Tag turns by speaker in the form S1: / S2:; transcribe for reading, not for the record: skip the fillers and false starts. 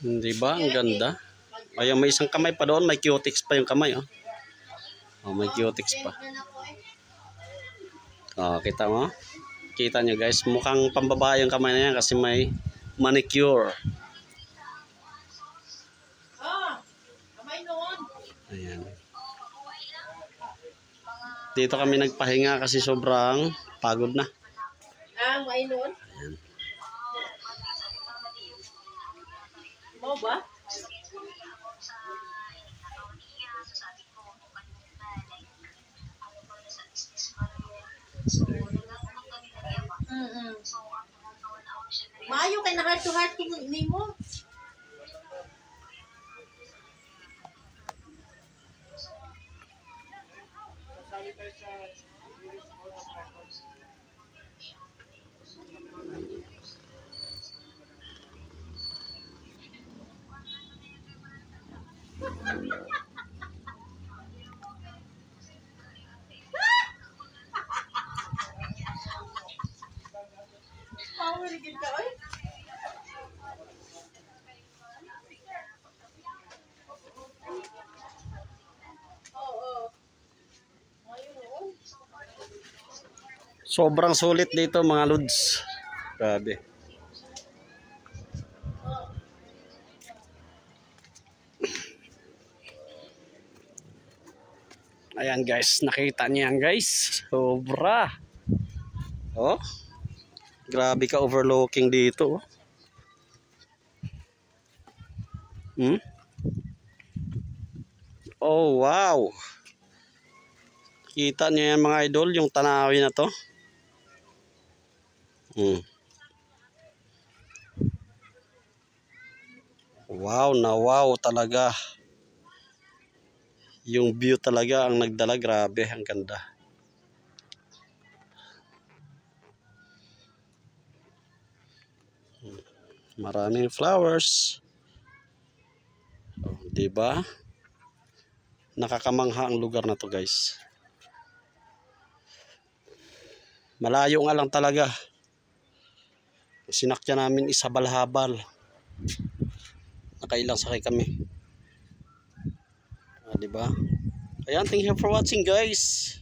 S1: Di ba? Ang ganda. Ayun, may isang kamay pa doon. May cutex pa yung kamay. Oh, may cutex pa. Kita mo? Kita nyo guys. Mukhang pambabae yung kamay na yan kasi may manicure. Ayan. Dito kami nagpahinga kasi sobrang pagod na.
S2: May noon?
S1: Ayan.
S2: Mo ba? Maayo kay na heart to heart kung nimo. Power gid ka oy.
S1: Sobrang sulit dito mga lods. Grabe. Ayan guys, nakita niyo yan guys. Sobra. Oh. Grabe ka overlooking dito. Oh wow. Kita niyo yan mga idol, yung tanawin na to. Wow, na wow talaga. Yung view talaga ang nagdala, grabe, ang ganda. Maraming flowers. Di ba? Nakakamangha ang lugar na to, guys. Malayo nga lang talaga. Sinakyan namin isabal-habal. Nakailang sakay kami. Di ba? Ayan, thank you for watching guys.